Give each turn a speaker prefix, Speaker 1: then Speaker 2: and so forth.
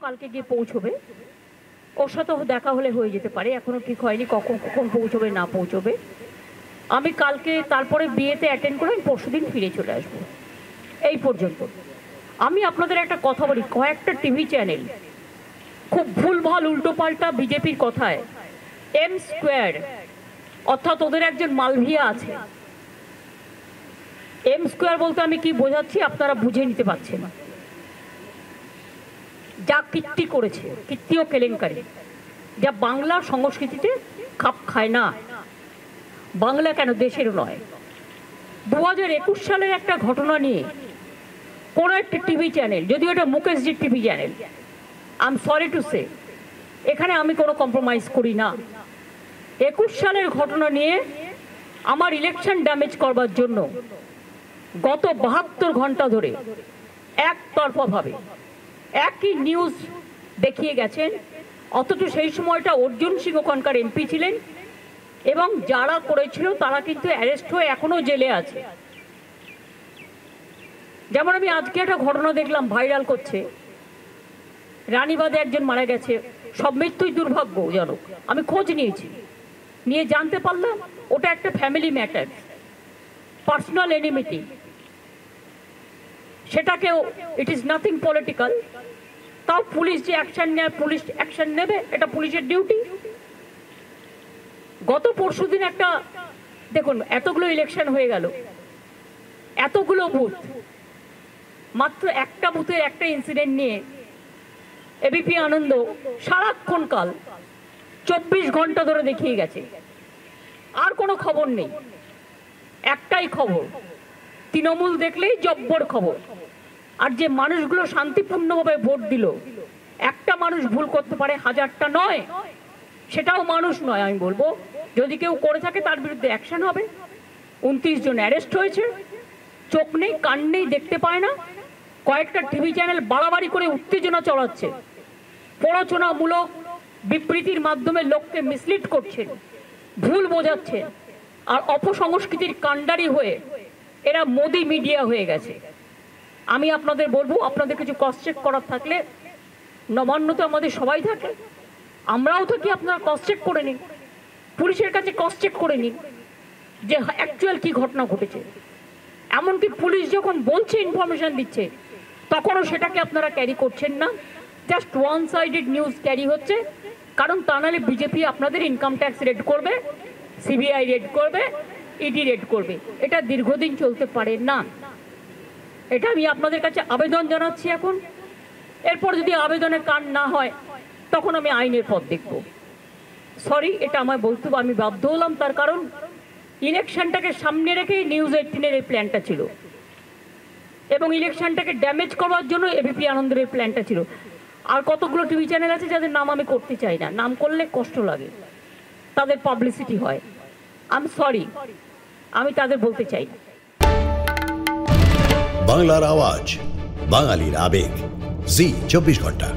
Speaker 1: কালকে গিয়ে পৌঁছবে, ওর সাথে দেখা হলে হয়ে যেতে পারে, এখনো ঠিক হয়নি কখন কখন পৌঁছবে না পৌঁছবে। আমি কালকে তারপরে বিয়েতে অ্যাটেন্ড করে আমি পরশুদিন ফিরে চলে আসবো। এই পর্যন্ত আমি আপনাদের একটা কথা বলি, কয়েকটা টিভি চ্যানেল খুব ভুলভাল উল্টোপাল্টা বিজেপির কথায় এম স্কোয়ার, অর্থাৎ ওদের একজন মালভিয়া আছে। এম স্কোয়ার বলতে আমি কি বোঝাচ্ছি আপনারা বুঝে নিতে পারছেন। যা কীর্তি করেছে, কীর্তি ও কেলেঙ্কারি, যা বাংলার সংস্কৃতিতে খাপ খায় না। বাংলা কেন, দেশেরও নয়। 2021 সালের একটা ঘটনা নিয়ে কোনো একটা টিভি চ্যানেল, যদিও এটা মুকেশজির TV channel, I am sorry to say, এখানে আমি কোনো কম্প্রোমাইজ করি না। 21 সালের ঘটনা নিয়ে আমার ইলেকশন ড্যামেজ করবার জন্য গত 72 ঘন্টা ধরে একতরফাভাবে একই নিউজ দেখিয়ে গেছেন, অথচ সেই সময়টা অর্জুন সিং ওখানকার এমপি ছিলেন এবং যারা করেছিল তারা কিন্তু অ্যারেস্ট হয়ে এখনো জেলে আছে। যেমন আমি আজকে একটা ঘটনা দেখলাম ভাইরাল করছে, রানীবাদে একজন মারা গেছে, সব মৃত্যুই দুর্ভাগ্যজনক। আমি খোঁজ নিয়েছি, নিয়ে জানতে পারলাম ওটা একটা ফ্যামিলি ম্যাটার, পার্সোনাল এনিমিটি, সেটাকেও ইট ইজ নাথিং পলিটিক্যাল। তাও পুলিশ যে অ্যাকশন নেয়, পুলিশ অ্যাকশন নেবে, এটা পুলিশের ডিউটি। গত পরশুদিন একটা দেখুন, এতগুলো ইলেকশন হয়ে গেল, এতগুলো বুথ, মাত্র একটা বুথের একটা ইনসিডেন্ট নিয়ে এবিপি আনন্দ সারাক্ষণ কাল 24 ঘন্টা ধরে দেখিয়ে গেছে। আর কোনো খবর নেই, একটাই খবর, তৃণমূল দেখলেই জব্বর খবর। আর যে মানুষগুলো শান্তিপূর্ণভাবে ভোট দিল, একটা মানুষ ভুল করতে পারে, হাজারটা নয়, সেটাও মানুষ নয়। আমি বলবো যদি কেউ করে থাকে তার বিরুদ্ধে অ্যাকশন হবে। 29 জন অ্যারেস্ট হয়েছে, চোখ নেই কান নেই, দেখতে পায় না। কয়েকটা টিভি চ্যানেল বাড়াবাড়ি করে উত্তেজনা চড়াচ্ছে, প্ররোচনামূলক বিবৃতির মাধ্যমে লোককে মিসলিড করছেন, ভুল বোঝাচ্ছেন, আর অপসংস্কৃতির কাণ্ডারি হয়ে এরা মোদি মিডিয়া হয়ে গেছে। আমি আপনাদের বলবো, আপনাদের কিছু ক্রস চেক করার থাকলে, নবান্ন তো আমাদের সবাই থাকে, আমরাও থাকি, আপনারা ক্রস চেক করে নিন, পুলিশের কাছে ক্রস চেক করে নিন যে অ্যাকচুয়াল কি ঘটনা ঘটেছে। এমনকি পুলিশ যখন বলছে, ইনফরমেশন দিচ্ছে, তখনও সেটাকে আপনারা ক্যারি করছেন না, just one sided news carry হচ্ছে। কারণ তা নাহলে বিজেপি আপনাদের ইনকাম ট্যাক্স রেড করবে, সিবিআই রেড করবে, ইডি রেড করবে। এটা দীর্ঘদিন চলতে পারে না। এটা আমি আপনাদের কাছে আবেদন জানাচ্ছি এখন। এরপর যদি আবেদনের কান না হয়, তখন আমি আইনের পথ দেখব। সরি, এটা আমায় বলতে আমি বাধ্য হলাম, তার কারণ ইলেকশনটাকে সামনে রেখেই নিউজ 18-এর এই প্ল্যানটা ছিল, এবং ইলেকশনটাকে ড্যামেজ করার জন্য এবিপি আনন্দের এই প্ল্যানটা ছিল। আর কতগুলো টিভি চ্যানেল আছে যাদের নাম আমি করতে চাই না, নাম করলে কষ্ট লাগে, তাদের পাবলিসিটি হয়। আই এম সরি, আমি তাদের বলতে চাই না।
Speaker 2: বাংলার আওয়াজ, বাঙালির আবেগ, জি 24 ঘন্টা।